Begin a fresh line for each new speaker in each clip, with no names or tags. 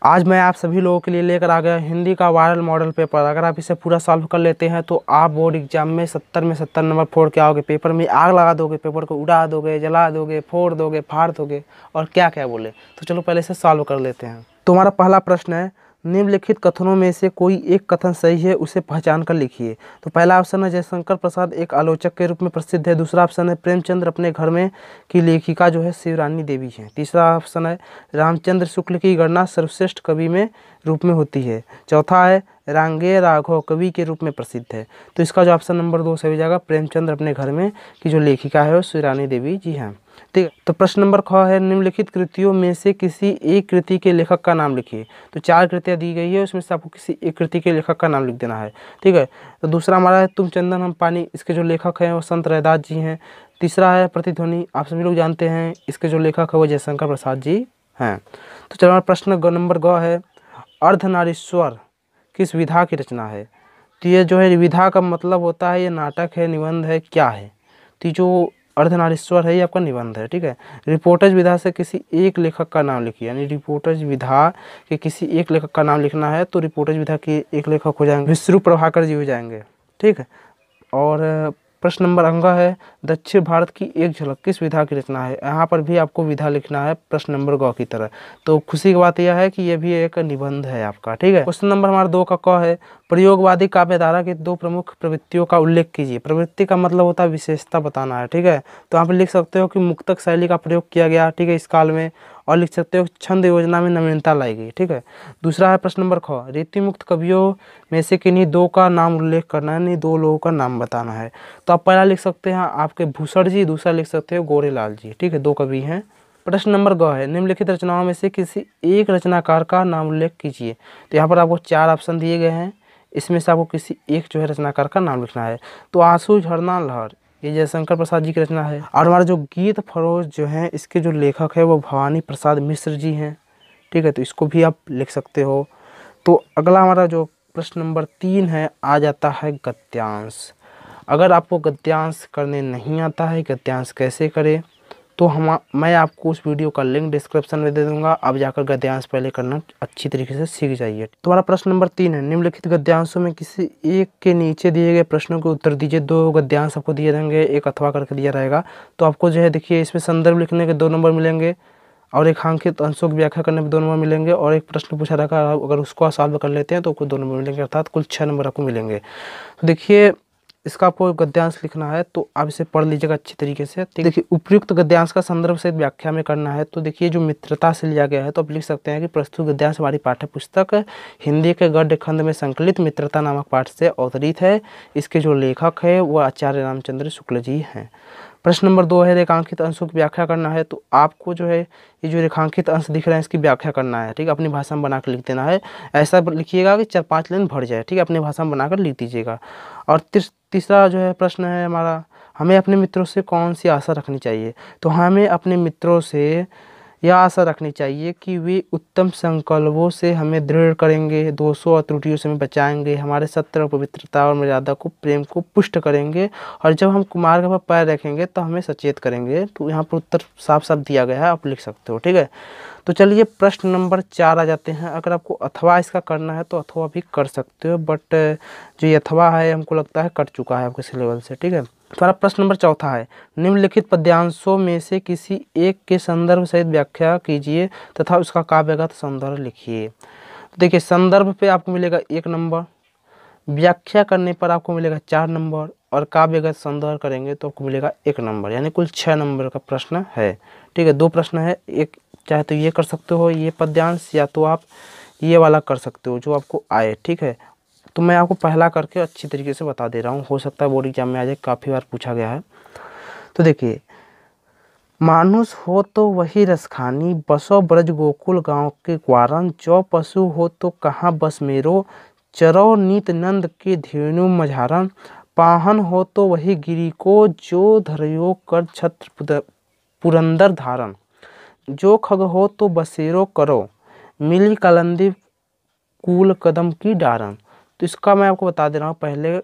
आज मैं आप सभी लोगों के लिए लेकर आ गया हिंदी का वायरल मॉडल पेपर। अगर आप इसे पूरा सॉल्व कर लेते हैं तो आप बोर्ड एग्जाम में 70 में 70 नंबर फोड़ के आओगे। पेपर में आग लगा दोगे, पेपर को उड़ा दोगे, जला दोगे, फोड़ दोगे, फाड़ दोगे और क्या क्या बोले। तो चलो पहले इसे सॉल्व कर लेते हैं। तुम्हारा पहला प्रश्न है, निम्नलिखित कथनों में से कोई एक कथन सही है, उसे पहचान कर लिखिए। तो पहला ऑप्शन है जयशंकर प्रसाद एक आलोचक के रूप में प्रसिद्ध है। दूसरा ऑप्शन है प्रेमचंद्र अपने घर में की लेखिका जो है शिवरानी देवी है। तीसरा ऑप्शन है रामचंद्र शुक्ल की गणना सर्वश्रेष्ठ कवि में रूप में होती है। चौथा है रांगे राघव कवि के रूप में प्रसिद्ध है। तो इसका जो ऑप्शन नंबर 2 सही हो जाएगा, प्रेमचंद्र अपने घर में की जो लेखिका है वो शिवरानी देवी जी हैं। ठीक है, तो प्रश्न नंबर ख है, निम्नलिखित कृतियों में से किसी एक कृति के लेखक का नाम लिखिए। तो 4 कृतियां दी गई है, उसमें से आपको किसी एक कृति के लेखक का नाम लिख देना है। ठीक है, तो दूसरा हमारा है तुम चंदन हम पानी, इसके जो लेखक हैं वो संत रैदास जी हैं। तीसरा है प्रतिध्वनि, आप सभी लोग जानते हैं, इसके जो लेखक है वो जयशंकर प्रसाद जी हैं। तो चलो हमारा प्रश्न नंबर ग है, अर्धनारीश्वर किस विधा की रचना है। तो ये जो है विधा का मतलब होता है ये नाटक है, निबंध है, क्या है। तो जो अर्धनारीश्वर है ये आपका निबंध है। ठीक है, रिपोर्टज विधा से किसी एक लेखक का नाम लिखिए, यानी रिपोर्टज विधा के किसी एक लेखक का नाम लिखना है। तो रिपोर्टज विधा के एक लेखक हो जाएंगे विष्णु प्रभाकर जी हो जाएंगे। ठीक है, और प्रश्न नंबर अंगा है, दक्षिण भारत की एक झलक किस विधा की रचना है। यहाँ पर भी आपको विधा लिखना है प्रश्न नंबर ग की तरह। तो खुशी की बात यह है कि यह भी एक निबंध है आपका। ठीक है, क्वेश्चन नंबर हमारा 2 का क है, प्रयोगवादी काव्यधारा की 2 प्रमुख प्रवृत्तियों का उल्लेख कीजिए। प्रवृत्ति का मतलब होता है विशेषता बताना है। ठीक है, तो यहाँ पर लिख सकते हो कि मुक्तक शैली का प्रयोग किया गया। ठीक है, इस काल में, और लिख सकते हो छंद योजना में नवीनता लाई गई। ठीक है, दूसरा है प्रश्न नंबर ख, रीतिमुक्त कवियों में से किन्हीं 2 का नाम उल्लेख करना है, नहीं 2 लोगों का नाम बताना है। तो आप पहला लिख सकते हैं आपके भूषण जी, दूसरा लिख सकते हो गोरेलाल जी। ठीक है, 2 कवि हैं। प्रश्न नंबर ग है, निम्नलिखित रचनाओं में से किसी एक रचनाकार का नाम उल्लेख कीजिए। तो यहाँ पर आपको 4 ऑप्शन दिए गए हैं, इसमें से आपको किसी एक जो है रचनाकार का नाम लिखना है। तो आंसू झरना लहर ये जयशंकर प्रसाद जी की रचना है। और हमारा जो गीत फरोज जो है इसके जो लेखक है वो भवानी प्रसाद मिश्र जी हैं। ठीक है, तो इसको भी आप लिख सकते हो। तो अगला हमारा जो प्रश्न नंबर 3 है आ जाता है गद्यांश। अगर आपको गद्यांश करने नहीं आता है, गद्यांश कैसे करें, तो मैं आपको उस वीडियो का लिंक डिस्क्रिप्शन में दे दूंगा। आप जाकर गद्यांश पहले करना अच्छी तरीके से सीख जाइए। तुम्हारा प्रश्न नंबर 3 है, निम्नलिखित गद्यांशों में किसी एक के नीचे दिए गए प्रश्नों के उत्तर दीजिए। 2 गद्यांश आपको दिए रहेंगे, एक अथवा करके दिया रहेगा। तो आपको जो है देखिए इसमें संदर्भ लिखने के 2 नंबर मिलेंगे, और एक रेखांकित अंशों की व्याख्या करने में 2 नंबर मिलेंगे, और एक प्रश्न पूछा रहेगा, अगर उसको सॉल्व कर लेते हैं तो आपको 2 नंबर मिलेंगे, अर्थात कुल 6 नंबर आपको मिलेंगे। तो देखिए इसका आपको गद्यांश लिखना है, तो आप इसे पढ़ लीजिएगा अच्छी तरीके से। देखिए उपयुक्त गद्यांश का संदर्भ से व्याख्या में करना है। तो देखिए जो मित्रता से लिया गया है, तो आप लिख सकते हैं कि प्रस्तुत गद्यांश हमारी पाठ्य पुस्तक हिंदी के गद्य खंड में संकलित मित्रता नामक पाठ से अवतरित है। इसके जो लेखक है वो आचार्य रामचंद्र शुक्ल जी हैं। प्रश्न नंबर 2 है, रेखांकित अंशों की व्याख्या करना है। तो आपको जो है ये जो रेखांकित अंश दिख रहे हैं इसकी व्याख्या करना है। ठीक है, अपनी भाषा में बनाकर लिख देना है। ऐसा लिखिएगा कि 4-5 लाइन भर जाए। ठीक है, अपनी भाषा में बनाकर लिख दीजिएगा। और तीसरा जो है प्रश्न है हमारा, हमें अपने मित्रों से कौन सी आशा रखनी चाहिए। तो हमें अपने मित्रों से यह आशा रखनी चाहिए कि वे उत्तम संकल्पों से हमें दृढ़ करेंगे, दोषों और त्रुटियों से हमें बचाएंगे, हमारे सत्य और पवित्रता और मर्यादा को प्रेम को पुष्ट करेंगे, और जब हम कुमार्ग पर पैर रखेंगे तो हमें सचेत करेंगे। तो यहाँ पर उत्तर साफ साफ दिया गया है, आप लिख सकते हो। ठीक है, तो चलिए प्रश्न नंबर 4 आ जाते हैं। अगर आपको अथवा इसका करना है तो अथवा भी कर सकते हो, बट जो ये अथवा है हमको लगता है कट चुका है आपके सिलेबस से। ठीक है, हमारा प्रश्न नंबर 4 है, निम्नलिखित पद्यांशों में से किसी एक के संदर्भ सहित व्याख्या कीजिए तथा उसका काव्यगत संदर्भ लिखिए। देखिए संदर्भ पे आपको मिलेगा 1 नंबर, व्याख्या करने पर आपको मिलेगा 4 नंबर, और काव्यगत संदर्भ करेंगे तो आपको मिलेगा 1 नंबर, यानी कुल 6 नंबर का प्रश्न है। ठीक है, 2 प्रश्न है, एक चाहे तो ये कर सकते हो ये पद्यांश, या तो आप ये वाला कर सकते हो जो आपको आए। ठीक है, तो मैं आपको पहला करके अच्छी तरीके से बता दे रहा हूँ, हो सकता है बोर्ड एग्जाम में आ जाए, काफ़ी बार पूछा गया है। तो देखिए, मानुष हो तो वही रसखानी, बसो ब्रज गोकुल गांव के ग्वारन, जो पशु हो तो कहाँ बस मेरो, चरो नीत नंद के धेनु मझारन, पाहन हो तो वही गिरी को, जो धरयो कर छत्र पुरंदर धारण, जो खग हो तो बसेरो करो, मिली कलंदी कूल कदम की डारन। तो इसका मैं आपको बता दे रहा हूँ पहले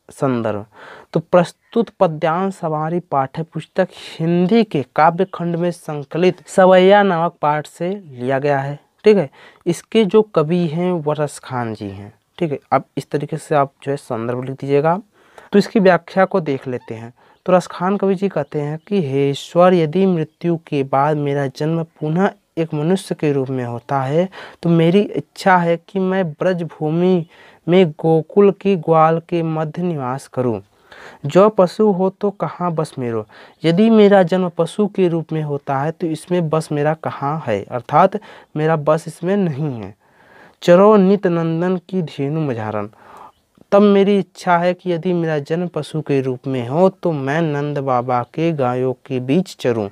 संदर्भ। तो प्रस्तुत पद्यांश हमारी पाठ्य पुस्तक हिंदी के काव्य खंड में संकलित सवैया नामक पाठ से लिया गया है। ठीक है। इसके जो कवि हैं वो रस खान जी हैं, ठीक है। अब इस तरीके से आप जो है संदर्भ लिख दीजिएगा। तो इसकी व्याख्या को देख लेते हैं। तो रस खान कवि जी कहते हैं कि हे ईश्वर, यदि मृत्यु के बाद मेरा जन्म पुनः एक मनुष्य के रूप में होता है तो मेरी इच्छा है कि मैं ब्रजभूमि में गोकुल की ग्वाल के मध्य निवास करूं। जो पशु हो तो कहाँ बस मेरो, यदि मेरा जन्म पशु के रूप में होता है तो इसमें बस मेरा कहाँ है, अर्थात मेरा बस इसमें नहीं है। चरो नित नंदन की धेनु मझारन, तब मेरी इच्छा है कि यदि मेरा जन्म पशु के रूप में हो तो मैं नंद बाबा के गायों के बीच चरूं।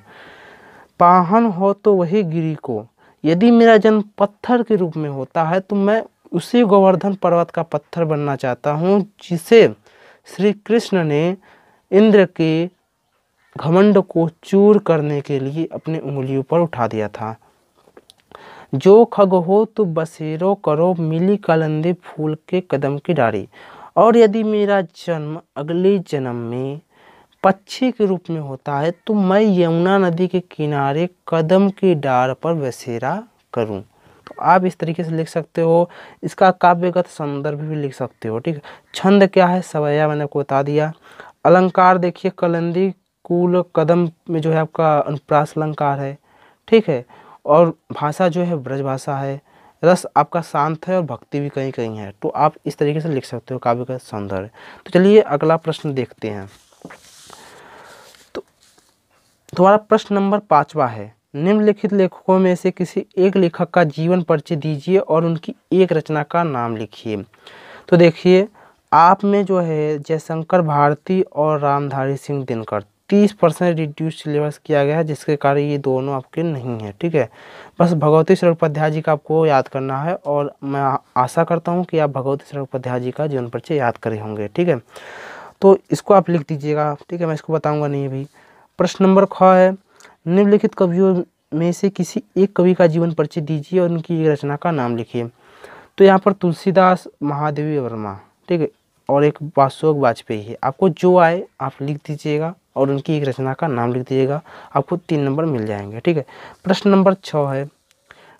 पाहन हो तो वही गिरी को, यदि मेरा जन्म पत्थर के रूप में होता है तो मैं उसी गोवर्धन पर्वत का पत्थर बनना चाहता हूँ जिसे श्री कृष्ण ने इंद्र के घमंड को चूर करने के लिए अपनी उंगलियों पर उठा दिया था। जो खग हो तो बसेरो करो, मिली कलंदे फूल के कदम की डारी, और यदि मेरा जन्म अगले जन्म में पक्षी के रूप में होता है तो मैं यमुना नदी के किनारे कदम की डार पर बसेरा करूं। तो आप इस तरीके से लिख सकते हो। इसका काव्यगत संदर्भ भी लिख सकते हो, ठीक है। छंद क्या है, सवैया मैंने आपको बता दिया। अलंकार देखिए, कलंदी कूल कदम में जो है आपका अनुप्रास अलंकार है, ठीक है। और भाषा जो है ब्रज भाषा है। रस आपका शांत है और भक्ति भी कहीं कहीं है। तो आप इस तरीके से लिख सकते हो काव्यगत सौंदर्य। तो चलिए अगला प्रश्न देखते हैं। तो तुम्हारा प्रश्न नंबर 5वां है, निम्नलिखित लेखकों में से किसी एक लेखक का जीवन परिचय दीजिए और उनकी एक रचना का नाम लिखिए। तो देखिए, आप में जो है जयशंकर भारती और रामधारी सिंह दिनकर 30% रिड्यूस सिलेबस किया गया है, जिसके कारण ये दोनों आपके नहीं है, ठीक है। बस भगवती शरण उपाध्याय जी का आपको याद करना है और मैं आशा करता हूँ कि आप भगवती शरण उपाध्याय जी का जीवन परिचय याद करे होंगे, ठीक है। तो इसको आप लिख दीजिएगा, ठीक है। मैं इसको बताऊँगा नहीं अभी। प्रश्न नंबर 6 है, निम्नलिखित कवियों में से किसी एक कवि का जीवन परिचय दीजिए और उनकी एक रचना का नाम लिखिए। तो यहाँ पर तुलसीदास, महादेवी वर्मा, ठीक है, और एक अशोक वाजपेयी है। आपको जो आए आप लिख दीजिएगा और उनकी एक रचना का नाम लिख दीजिएगा, आपको 3 नंबर मिल जाएंगे, ठीक है। प्रश्न नंबर 6 है,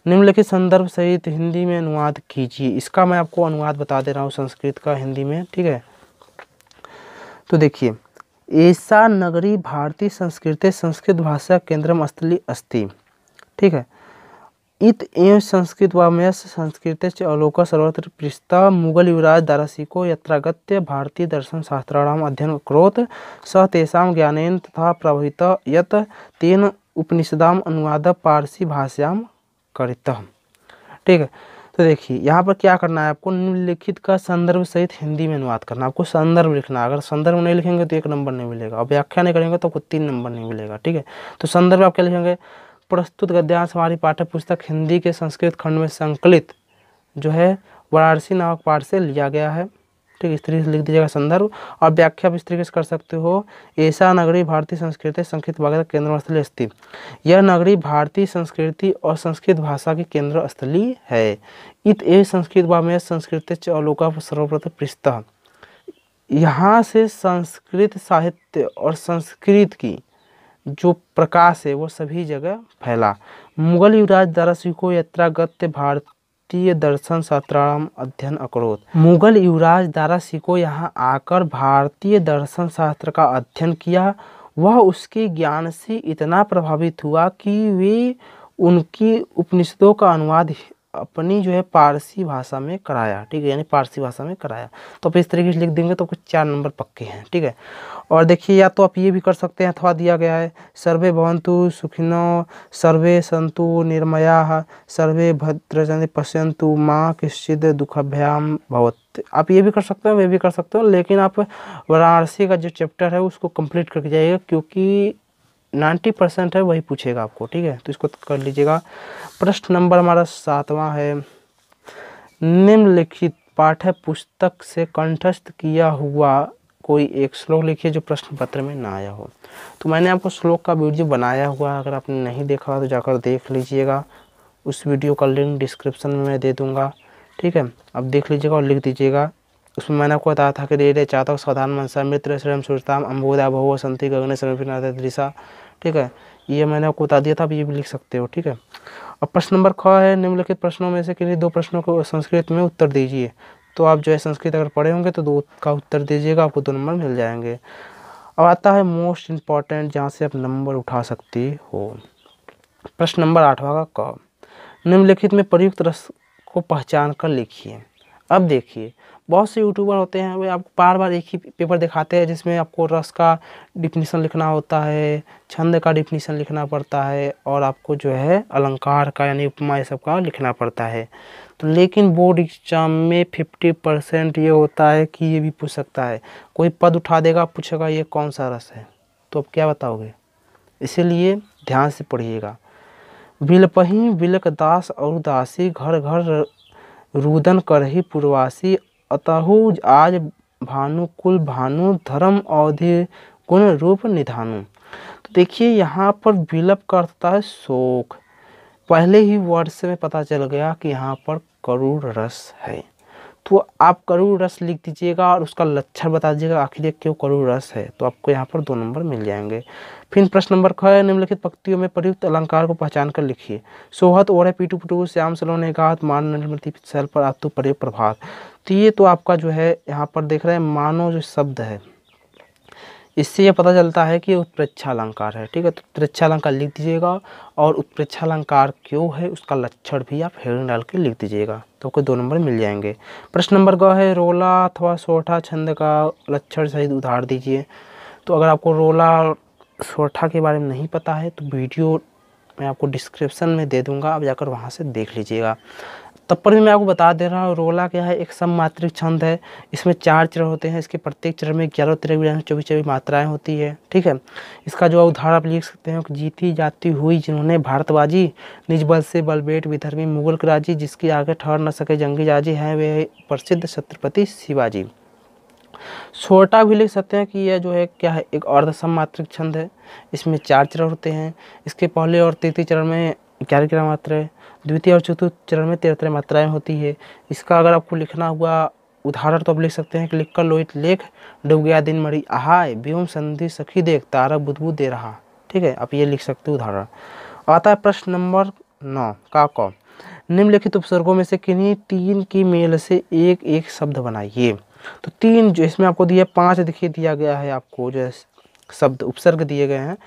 निम्नलिखित संदर्भ सहित हिंदी में अनुवाद कीजिए। इसका मैं आपको अनुवाद बता दे रहा हूँ संस्कृत का हिंदी में, ठीक है। तो देखिए, एषा नगरी भारतीय संस्कृते संस्कृत भाषा केंद्रम स्थली अस्ति, ठीक है। इत एवं संस्कृत वामयस संस्कृते च अलोक सर्वत्र पृष्ठः मुगल युवराज दारासिको यत्रागत्य भारतीय दर्शन शास्त्राणाम अध्ययन करोत् स तेषां ज्ञानेन तथा प्रभावितः यत् तेन उपनिषदाम अनुवाद पारसी भाषायां करितः, ठीक है। तो देखिए, यहाँ पर क्या करना है आपको, निम्नलिखित का संदर्भ सहित हिंदी में अनुवाद करना। आपको संदर्भ लिखना, अगर संदर्भ नहीं लिखेंगे तो 1 नंबर नहीं मिलेगा और व्याख्या नहीं करेंगे तो आपको 3 नंबर नहीं मिलेगा, ठीक है। तो संदर्भ आप क्या लिखेंगे, प्रस्तुत गद्यांश हमारी पाठ्य पुस्तक हिंदी के संस्कृत खंड में संकलित जो है वाराणसी नामक पाठ से लिया गया है, ठीक है। इस तरीके से लिख दीजिएगा संदर्भ। और व्याख्या भी इस तरीके से कर सकते हो, ऐसा नगरी भारतीय संस्कृति संस्कृत भाषा केंद्र स्थली अस्ति, यह नगरी भारतीय संस्कृति और संस्कृत भाषा की केंद्र स्थली है। इत ए संस्कृत वामय संस्कृत च अलोका सर्वप्रथम पृष्ठः, यहाँ से संस्कृत साहित्य और संस्कृत की जो प्रकाश है वो सभी जगह फैला। मुगल युवराज दारासिको यत्रागत्य भारतीय दर्शन शास्त्राणाम अध्ययन अकरोत्, मुगल युवराज दारासिको यहाँ आकर भारतीय दर्शन शास्त्र का अध्ययन किया। वह उसके ज्ञान से इतना प्रभावित हुआ कि वे उनकी उपनिषदों का अनुवाद अपनी जो है पारसी भाषा में कराया, ठीक है, यानी पारसी भाषा में कराया। तो आप इस तरीके से लिख देंगे तो कुछ 4 नंबर पक्के हैं, ठीक है। और देखिए, या तो आप ये भी कर सकते हैं, अथवा दिया गया है सर्वे भवन्तु सुखिनो सर्वे सन्तु निर्मयाः सर्वे भद्राणि पश्यन्तु माँ कश्चित् दुःखभयं भवेत्। आप ये भी कर सकते हो, वे भी कर सकते हो, लेकिन आप वाराणसी का जो चैप्टर है उसको कंप्लीट करके जाइएगा क्योंकि 90% है वही पूछेगा आपको, ठीक है। तो इसको कर लीजिएगा। प्रश्न नंबर हमारा 7वां है, निम्नलिखित पाठ्य पुस्तक से कंठस्थ किया हुआ कोई एक श्लोक लिखिए जो प्रश्न पत्र में ना आया हो। तो मैंने आपको श्लोक का वीडियो बनाया हुआ है, अगर आपने नहीं देखा तो जाकर देख लीजिएगा। उस वीडियो का लिंक डिस्क्रिप्शन में मैं दे दूंगा, ठीक है। अब देख लीजिएगा और लिख दीजिएगा। उसमें मैंने आपको बताया था कि रे चातक सावधान मनसा मित्र श्रेम सुरताम अम्बोदा भव संति गगन समर्पित दृशा, ठीक है। ये मैंने आपको बता दिया था, अब ये भी लिख सकते हो, ठीक है। अब प्रश्न नंबर ख है, निम्नलिखित प्रश्नों में से किन्हीं दो प्रश्नों को संस्कृत में उत्तर दीजिए। तो आप जो है संस्कृत अगर पढ़े होंगे तो दो का उत्तर दीजिएगा, आपको 2 नंबर मिल जाएंगे। अब आता है मोस्ट इम्पॉर्टेंट, जहाँ से आप नंबर उठा सकते हो। प्रश्न नंबर 8वां का क, निम्नलिखित में प्रयुक्त रस को पहचान कर लिखिए। अब देखिए, बहुत से यूट्यूबर होते हैं, वे आपको बार बार एक ही पेपर दिखाते हैं जिसमें आपको रस का डिफिनीसन लिखना होता है, छंद का डिफिनीसन लिखना पड़ता है, और आपको जो है अलंकार का यानी उपमा ये सब का लिखना पड़ता है। तो लेकिन बोर्ड एग्जाम में 50% ये होता है कि ये भी पूछ सकता है, कोई पद उठा देगा, पूछेगा ये कौन सा रस है, तो अब क्या बताओगे। इसीलिए ध्यान से पढ़िएगा। बिलपहि बिलक दास और दासी, घर घर रुदन करही पुरवासी, अतहु आज भानुकुल भानु, धर्म अवधि गुण रूप निधानु। तो देखिए यहाँ पर विलप का अर्थ होता है शोक। पहले ही वर्ड से में पता चल गया कि यहाँ पर करुण रस है, तो आप करुण रस लिख दीजिएगा और उसका लक्षण बता दीजिएगा आखिर ये क्यों करुण रस है, तो आपको यहाँ पर 2 नंबर मिल जाएंगे। फिर प्रश्न नंबर ख है, निम्नलिखित पंक्तियों में प्रयुक्त अलंकार को पहचान कर लिखिए। सोहत ओढ़े पीटू पुटू, श्याम सलोने गात, मान नलमती सैल पर आतु परे प्रभात। तो ये तो आपका जो है यहाँ पर देख रहे हैं मानो जो शब्द है, इससे ये पता चलता है कि उत्प्रेक्षा अलंकार है, ठीक है। तो उत्प्रेक्षा अलंकार लिख दीजिएगा, और उत्प्रेक्षा अलंकार क्यों है उसका लक्षण भी आप हेडिंग डाल के लिख दीजिएगा, तो आपको 2 नंबर मिल जाएंगे। प्रश्न नंबर ग है, रोला अथवा सोठा छंद का लक्षण सहित उदाहरण दीजिए। तो अगर आपको रोला सोठा के बारे में नहीं पता है तो वीडियो मैं आपको डिस्क्रिप्शन में दे दूंगा, आप जाकर वहाँ से देख लीजिएगा। तब पर भी मैं आपको बता दे रहा हूँ, रोला क्या है, एक सममात्रिक छंद है। इसमें 4 चरण होते हैं, इसके प्रत्येक चरण में 11 13 24 मात्राएं होती है, ठीक है। इसका जो उदाहरण आप लिख सकते हैं, जीती जाती हुई जिन्होंने भारतबाजी, निज बल से बलबेट विधर्मी मुगल राजी, जिसकी आगे ठहर न सके जंगी जाजी, हैं वे प्रसिद्ध छत्रपति शिवाजी। छोटा भी लिख सकते हैं कि यह जो है क्या है, एक अर्ध सममात्रिक छंद है। इसमें 4 चरण होते हैं, इसके पहले और तृतीय चरण में 11 मात्राएं, द्वितीय और चतुर्थ चरण में 13 मात्राएं होती है। इसका अगर आपको लिखना हुआ उदाहरण तो आप लिख सकते हैं कि लिख कर लोहित लेख, डूब गया दिन मरी आहाय, व्योम संधि सखी देख, तारा बुदबुद दे रहा, ठीक है। आप ये लिख सकते हो उदाहरण। आता है प्रश्न नंबर 9 का क, निम्नलिखित उपसर्गों में से किन्हीं 3 की मेल से एक एक शब्द बनाइए। तो 3 जो इसमें आपको दिया 5 देखिए दिया गया है, आपको जो है शब्द उपसर्ग दिए गए हैं,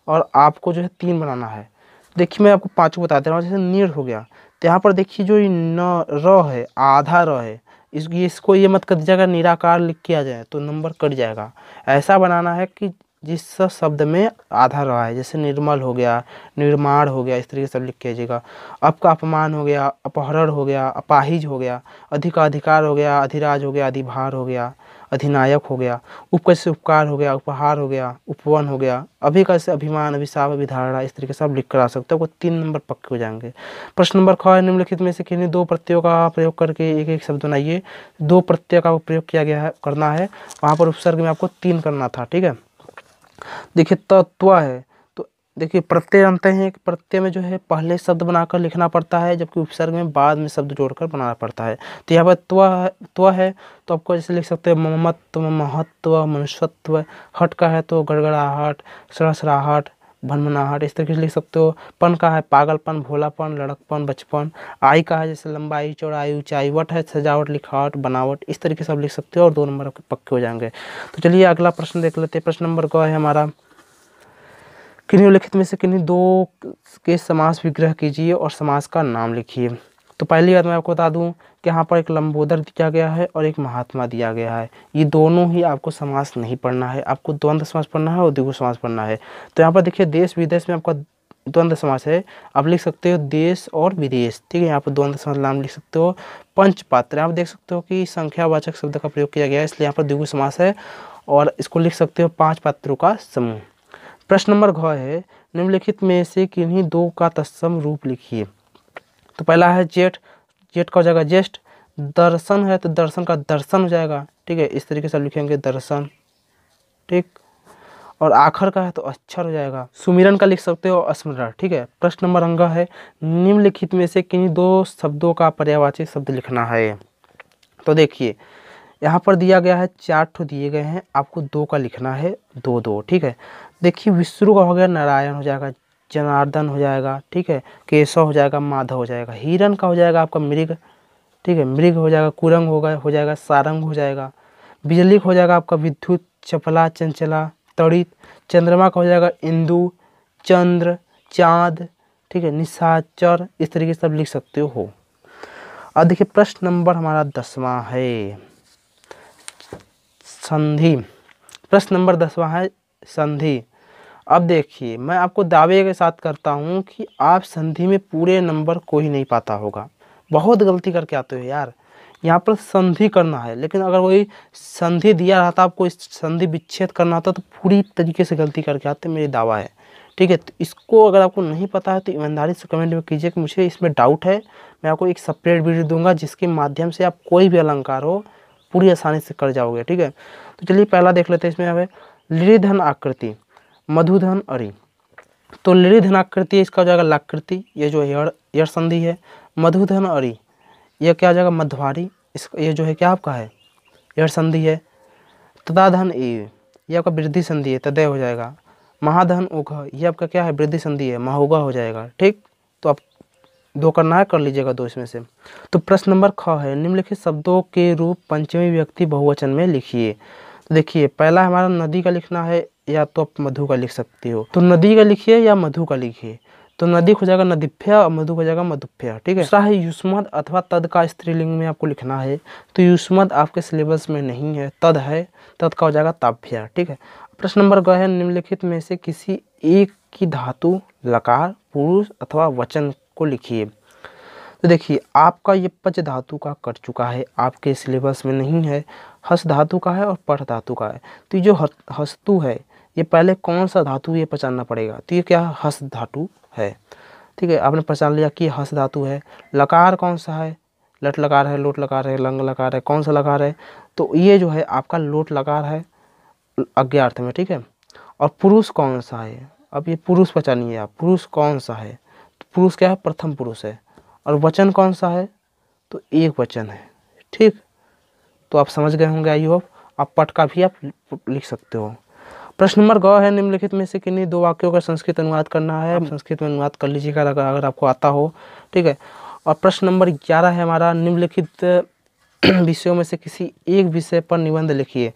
और आपको जो है 3 बनाना है। देखिए मैं आपको 5 बता दे रहा हूँ। जैसे नीड़ हो गया, तो यहाँ पर देखिए जो न र है, आधा र है, इसको ये मत कर दीजिएगा निराकार लिख के आ जाए तो नंबर कट जाएगा। ऐसा बनाना है कि जिस शब्द में आधा र है, जैसे निर्मल हो गया, निर्माण हो गया, इस तरीके से सब लिख के आइएगा। आपका अपमान हो गया, अपहरण हो गया, अपाहिज हो गया, अधिकार हो गया, अधिराज हो गया, अधिभार हो गया, अधिनायक हो गया, उपकर से उपकार हो गया, उपहार हो गया, उपवन हो गया, अभिकर से अभिमान, अभिशाप, अभिधारणा, इस तरीके से आप लिख कर आ सकते हो। आपको 3 नंबर पक्के हो जाएंगे। प्रश्न नंबर ख है, निम्नलिखित में से किन्हीं 2 प्रत्ययों का प्रयोग करके एक एक शब्द बनाइए। 2 प्रत्यय का प्रयोग किया गया है, करना है, वहाँ पर उपसर्ग में आपको 3 करना था, ठीक है। देखिए तत्व है, तो देखिए प्रत्यय जानते हैं कि प्रत्यय में जो है पहले शब्द बनाकर लिखना पड़ता है, जबकि उपसर्ग में बाद में शब्द जोड़कर बनाना पड़ता है। तो यहाँ पर त्व है तो आपको जैसे लिख सकते हैं ममत्व, महत्व, मनुष्यत्व। हट का है तो गड़गड़ाहट, सड़सड़ाहट, भनभनाहट, इस तरीके से लिख सकते हो। पन का है पागलपन, भोलापन, लड़कपन, बचपन। आई का है जैसे लंबाई, चौड़ाई, ऊंचाई। वट है सजावट, लिखावट, बनावट, इस तरीके से आप लिख सकते हो, और 2 नंबर आपके पक्के हो जाएंगे। तो चलिए अगला प्रश्न देख लेते हैं। प्रश्न नंबर क है हमारा, किन्हीं लिखित में से किन्हीं 2 के समास विग्रह कीजिए और समास का नाम लिखिए। तो पहली बात मैं आपको बता दूं कि यहाँ पर एक लंबोदर दिया गया है और एक महात्मा दिया गया है। ये दोनों ही आपको समास नहीं पढ़ना है, आपको द्वंद्व समास पढ़ना है और द्विगु समास पढ़ना है। तो यहाँ पर देखिए देश विदेश में आपका द्वंद्व समास है, आप लिख सकते हो देश और विदेश, ठीक है। यहाँ पर द्वंद्व समास नाम लिख सकते हो। पंचपात्र, आप देख सकते हो कि संख्यावाचक शब्द का प्रयोग किया गया है, इसलिए यहाँ पर द्विगु समास है, और इसको लिख सकते हो 5 पात्रों का समूह। प्रश्न नंबर घ है, निम्नलिखित में से किन्हीं 2 का तत्सम रूप लिखिए। तो पहला है जेठ, जेठ का हो जाएगा ज्येष्ठ। दर्शन है तो दर्शन का दर्शन हो जाएगा, ठीक है। इस तरीके से लिखेंगे दर्शन, ठीक। और आखर का है तो अक्षर हो जाएगा। सुमिरन का लिख सकते हो स्मरण, ठीक है। प्रश्न नंबर अंग है, निम्नलिखित में से किन्हीं 2 शब्दों का पर्यायवाची शब्द लिखना है। तो देखिए यहाँ पर दिया गया है 4 ठो दिए गए हैं, आपको 2 का लिखना है, 2 2, ठीक है। देखिए विष्णु का हो गया नारायण हो जाएगा, जनार्दन हो जाएगा, ठीक है, केशव हो जाएगा, माधव हो जाएगा। हिरण का हो जाएगा आपका मृग, ठीक है, मृग हो जाएगा, कुरंग हो जाएगा, सारंग हो जाएगा। बिजली का हो जाएगा आपका विद्युत, चपला, चंचला, तड़ित। चंद्रमा का हो जाएगा इंदु, चंद्र, चाँद, ठीक है, निशाचर। इस तरीके से सब लिख सकते हो। अब देखिए प्रश्न नंबर हमारा 10वां है संधि। प्रश्न नंबर 10वां है संधि। अब देखिए मैं आपको दावे के साथ करता हूँ कि आप संधि में पूरे नंबर को ही नहीं पाता होगा। बहुत गलती करके आते हो यार। यहाँ पर संधि करना है, लेकिन अगर वही संधि दिया रहता, आपको इस संधि विच्छेद करना होता तो पूरी तरीके से गलती करके आते, मेरी दावा है, ठीक है। तो इसको अगर आपको नहीं पता है तो ईमानदारी से कमेंट में कीजिए कि मुझे इसमें डाउट है। मैं आपको एक सेपरेट वीडियो दूंगा जिसके माध्यम से आप कोई भी अलंकार हो पूरी आसानी से कर जाओगे, ठीक है। तो चलिए पहला देख लेते हैं। इसमें हमें लिरिधन आकृति, मधुधन अरि। तो लिरिधन आकृति इसका हो जाएगा लाकृति, ये जो यड़ संधि है। मधुधन अरि यह क्या हो जाएगा मध्वारी, इसका ये जो है क्या आपका है यड़ संधि है। तदाधन ए ये आपका वृद्धि संधि है, तदय हो जाएगा। महाधन उघ ये आपका क्या है वृद्धि संधि है, महोगा हो जाएगा, ठीक। तो आप 2 करना है, कर लीजिएगा 2 इसमें से। तो प्रश्न नंबर ख है निम्नलिखित शब्दों के रूप पंचमी व्यक्ति बहुवचन में लिखिए। तो देखिए पहला हमारा नदी का लिखना है, या तो आप मधु का लिख सकते हो। तो नदी का लिखिए या मधु का लिखिए। तो नदी हो जाएगा नदीभ्य और मधु हो जाएगा मधुभ्य, ठीक है। दूसरा है युष्मद अथवा तद का स्त्रीलिंग में आपको लिखना है। तो युष्मद आपके सिलेबस में नहीं है, तद है, तद का हो जाएगा ताभ्य, ठीक है। प्रश्न नंबर ग है निम्नलिखित में से किसी एक की धातु लकार पुरुष अथवा वचन को लिखिए। तो देखिए आपका ये पच धातु का कट चुका है, आपके सिलेबस में नहीं है। हस धातु का है और पठ धातु का है। तो ये जो हस्तु है ये पहले कौन सा धातु ये पहचानना पड़ेगा। तो ये क्या हस धातु है, ठीक है। आपने पहचान लिया कि हस धातु है। लकार कौन सा है, लट लकार है, लोट लकार है, लंग लकार है, कौन सा लकार है। तो ये जो है आपका लोट लकार है अज्ञार्थ में, ठीक है। और पुरुष कौन सा है, अब ये पुरुष पहचानिए आप, पुरुष कौन सा है। तो पुरुष क्या है प्रथम पुरुष है। और वचन कौन सा है, तो एक वचन है, ठीक। तो आप समझ गए होंगे आई होप। आप पट का भी आप लिख सकते हो। प्रश्न नंबर ग है निम्नलिखित में से किन्हीं 2 वाक्यों का संस्कृत अनुवाद करना है। आप संस्कृत में अनुवाद कर लीजिएगा अगर आपको आता हो, ठीक है। और प्रश्न नंबर 11 है हमारा निम्नलिखित विषयों में से किसी एक विषय पर निबंध लिखिए।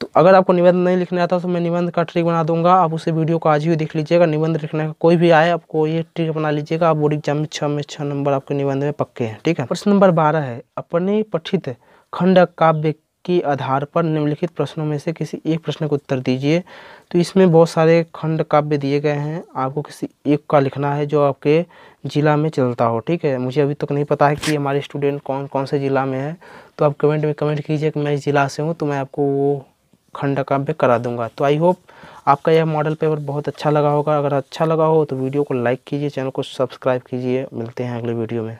तो अगर आपको निबंध नहीं लिखने आता तो मैं निबंध का ट्रिक बना दूंगा, आप उसे वीडियो को आज ही देख लीजिएगा। निबंध लिखने का कोई भी आए आपको ये ट्रिक बना लीजिएगा, आप बोर्ड एग्जाम में 6 में 6 नंबर आपके निबंध में पक्के हैं, ठीक है। प्रश्न नंबर 12 है अपने पठित खंड काव्य के आधार पर निम्नलिखित प्रश्नों में से किसी एक प्रश्न का उत्तर दीजिए। तो इसमें बहुत सारे खंड काव्य दिए गए हैं, आपको किसी एक का लिखना है जो आपके ज़िला में चलता हो, ठीक है। मुझे अभी तक नहीं पता है कि हमारे स्टूडेंट कौन कौन से ज़िला में है, तो आप कमेंट में कमेंट कीजिए कि मैं इस ज़िला से हूँ, तो मैं आपको वो खंड काव्य करा दूंगा। तो आई होप आपका यह मॉडल पेपर बहुत अच्छा लगा होगा। अगर अच्छा लगा हो तो वीडियो को लाइक कीजिए, चैनल को सब्सक्राइब कीजिए। मिलते हैं अगले वीडियो में।